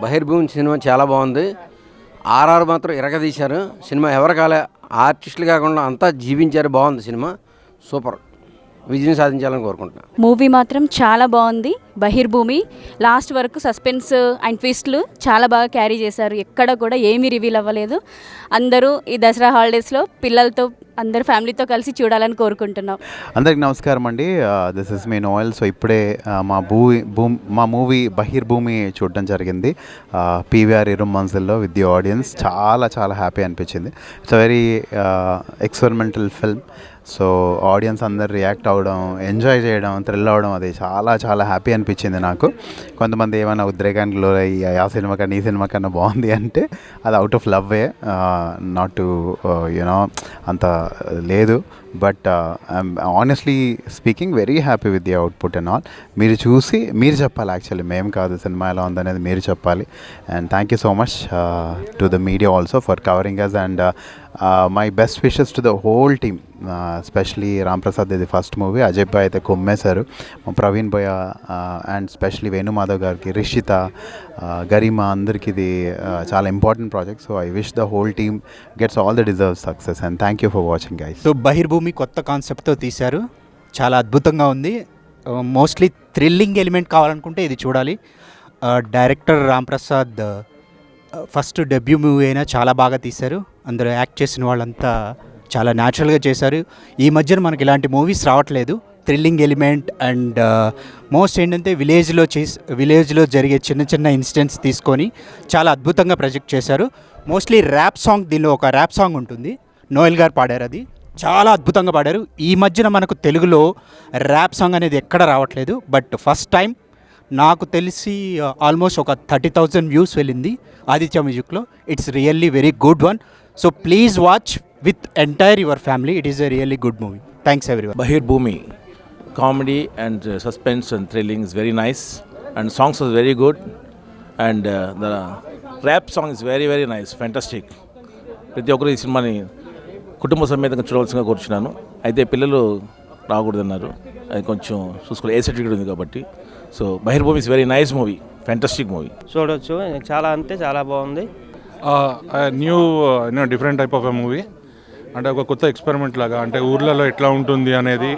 బహిర్భూమి cinema చాలా బాగుంది. RR మాత్రం ఇరగదీశారు. సినిమా ఎవరు కాలే, ఆర్టిస్టులు కాకుండా అంతా జీవించారు. బాగుంది సినిమా, సూపర్. విజయం సాధించాలని కోరుకుంటున్నాను. మూవీ మాత్రం చాలా బాగుంది. బహిర్భూమి లాస్ట్ వరకు సస్పెన్స్ అండ్ ట్విస్ట్లు చాలా బాగా క్యారీ చేశారు. ఎక్కడ కూడా ఏమీ రివీల్ అవ్వలేదు. అందరూ ఈ దసరా హాలిడేస్లో పిల్లలతో అందరు ఫ్యామిలీతో కలిసి చూడాలని కోరుకుంటున్నాం. అందరికి నమస్కారం అండి. This is me Noel. So ఇప్పుడే మా మూవీ బహిర్భూమి చూడడం జరిగింది పీవీఆర్ ఇరుమంజిల్లో విత్ ది ఆడియన్స్. చాలా చాలా హ్యాపీ అనిపించింది. It's a very experimental film. So audience అందరు రియాక్ట్ అవ్వడం, ఎంజాయ్ చేయడం, థ్రిల్ అవ్వడం, అది చాలా చాలా హ్యాపీ అనిపించింది నాకు. కొంతమంది ఏమైనా ఉద్రేకానికి లోరయ్యి ఆ సినిమా కన్నా ఈ సినిమా కన్నా బాగుంది అంటే అది out of love way, not to you know అంత లేదు. But I'm honestly speaking very happy with the output and all. మీరు చూసి మీరు చెప్పాలి, యాక్చువల్లీ మేము కాదు, సినిమా ఎలా ఉందనేది మీరు చెప్పాలి. And thank you so much to the media also for covering us. And my best wishes to the whole team, specially Ram Prasad. ఇది ఫస్ట్ మూవీ. అజయ్ భాయ్ అయితే కొమ్మేశారు. ప్రవీణ్ భయ్య అండ్ స్పెషలీ వేణుమాధవ్ గారికి, రిషిత, గరిమా, అందరికి ఇది చాలా important project. So I wish the whole team gets all the deserve success. And thank you for watching guys. So Bahirbhoomi కొత్త కాన్సెప్ట్తో తీశారు, చాలా అద్భుతంగా ఉంది. మోస్ట్లీ థ్రిల్లింగ్ ఎలిమెంట్ కావాలనుకుంటే ఇది చూడాలి. Director Ram Prasad first debut movie అయినా చాలా బాగా తీశారు. అందరూ యాక్ట్ చేసిన వాళ్ళంతా చాలా న్యాచురల్గా చేశారు. ఈ మధ్యన మనకి ఇలాంటి మూవీస్ రావట్లేదు. థ్రిల్లింగ్ ఎలిమెంట్ అండ్ మోస్ట్ ఏంటంటే విలేజ్లో జరిగే చిన్న చిన్న ఇన్సిడెంట్స్ తీసుకొని చాలా అద్భుతంగా ప్రొజెక్ట్ చేశారు. మోస్ట్లీ ర్యాప్ సాంగ్, దీనిలో ఒక ర్యాప్ సాంగ్ ఉంటుంది, నోయల్ గారు పాడారు. అది చాలా అద్భుతంగా పాడారు. ఈ మధ్యన మనకు తెలుగులో ర్యాప్ సాంగ్ అనేది ఎక్కడ రావట్లేదు. బట్ ఫస్ట్ టైం నాకు తెలిసి ఆల్మోస్ట్ ఒక 30,000 వ్యూస్ వెళ్ళింది ఆదిత్య మ్యూజిక్లో. It's really very good one. So please watch with entire your family. It is a really good movie. Thanks everyone. Bhirbhumi, comedy and suspense and thrilling is very nice, and songs was very good, and the rap song is very very nice, fantastic. ప్రతి ఒక్కరు ఈ సినిమాని కుటుంబ సమేతంగా చూడవలసిందిగా కోరుచున్నాను. అయితే పిల్లలు రాకూడదన్నారు, అది కొంచెం చూసుకోవాలి, ఏ సర్టిఫికేట్ ఉంది కాబట్టి. So Bahirbhoomi is very nice movie, fantastic movie. చూడొచ్చు, చాలా అంతే చాలా బాగుంది. New different type of a movie. అంటే ఒక కొత్త ఎక్స్పెరిమెంట్ లాగా, అంటే ఊర్లలో ఎట్లా ఉంటుంది అనేది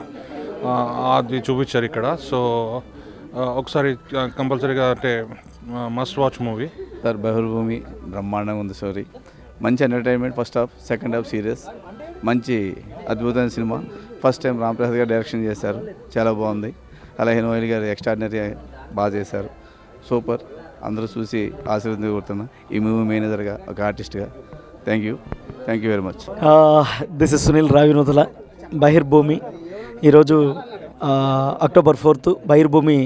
అది చూపించారు ఇక్కడ. సో ఒకసారి కంపల్సరీగా అంటే మస్ట్ వాచ్ మూవీ. సార్ బహిర్భూమి బ్రహ్మాండంగా ఉంది స్టోరీ. మంచి entertainment, first half, second half serious, మంచి అద్భుతమైన cinema. First time Ram Prasad గారు డైరెక్షన్ చేశారు, చాలా బాగుంది. అలాగే నోయల్ గారు ఎక్స్ట్రాడినరీ బాగా చేశారు, సూపర్. అందరూ చూసి ఆశీర్వాదం కోరుతున్నా ఈ మూవీ మేనేజర్గా, ఒక ఆర్టిస్ట్గా. Thank you very much. This is Sunil Ravinothula. Bahirbhoomi ఈరోజు అక్టోబర్ 4th బహిర్భూమి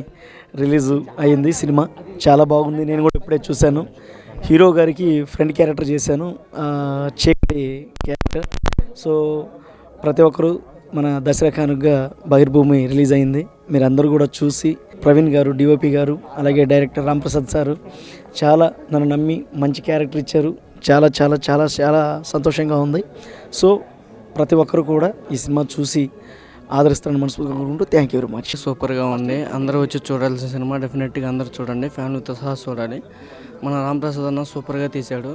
రిలీజ్ అయ్యింది. సినిమా చాలా బాగుంది. నేను కూడా ఇప్పుడే చూశాను. హీరో గారికి ఫ్రెండ్ క్యారెక్టర్ చేశాను, చీకటి క్యారెక్టర్. సో ప్రతి ఒక్కరు మన దసరా కానుకగా బహిర్భూమి రిలీజ్ అయింది. మీరందరూ కూడా చూసి, ప్రవీణ్ గారు, డిఓపి గారు, అలాగే డైరెక్టర్ రామ్ ప్రసాద్ సారు చాలా నన్ను నమ్మి మంచి క్యారెక్టర్ ఇచ్చారు. చాలా చాలా చాలా చాలా సంతోషంగా ఉంది. సో ప్రతి ఒక్కరు కూడా ఈ సినిమా చూసి ఆదరిస్తారని మనస్ఫూర్తిగా కోరుకుంటూ థ్యాంక్ యూ వెరీ మచ్. సూపర్గా ఉంది. అందరూ వచ్చి చూడాల్సిన సినిమా, డెఫినెట్గా అందరూ చూడండి, ఫ్యామిలీతో సహా చూడాలి. మన రామ్ ప్రసాద్ అన్న సూపర్గా తీశాడు.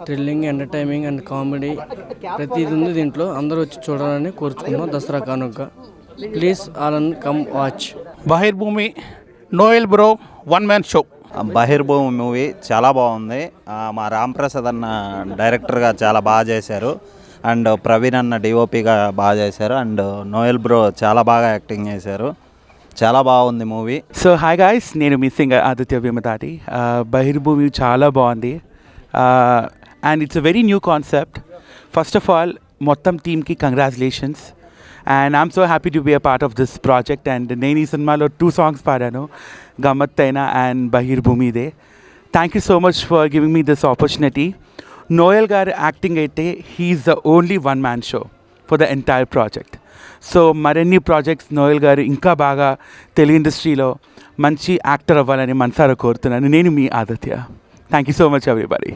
థ్రిల్లింగ్, ఎంటర్టైనింగ్ అండ్ కామెడీ ప్రతిది ఉంది దీంట్లో. అందరూ వచ్చి చూడాలని కోరుచుకున్నాం దసరా కానుక. Please all and come watch. Bahirbhoomi, Noel bro, one man show. Bahirbhoomi movie చాలా బాగుంది. మా రామ్ ప్రసాద్ అన్న డైరెక్టర్గా చాలా బాగా చేశారు, అండ్ ప్రవీణ్ అన్న డిఓపిగా బాగా చేశారు, అండ్ నోయల్ బ్రో చాలా బాగా యాక్టింగ్ చేశారు. చాలా బాగుంది మూవీ. సో హాయ్ గాయ్స్, నేను మీ సింగర్ ఆదిత్య వేమదాటి. బహిర్భూమి చాలా బాగుంది, and it's a very new concept. First of all మొత్తం టీమ్కి congratulations, and I'm so happy to be a part of this project. And నేను ఈ సినిమాలో 2 songs పాడాను, గమ్మత్తైన అండ్ బహిర్భూమిదే. Thank you so much for giving me this opportunity. Noel garu acting అయితే he's the only one man show for the entire project. So మరిన్ని projects Noel garu ఇంకా బాగా తెలుగు ఇండస్ట్రీలో మంచి యాక్టర్ అవ్వాలని మనసారా కోరుతున్నాను. నేను మీ Aditya. Thank you so much everybody.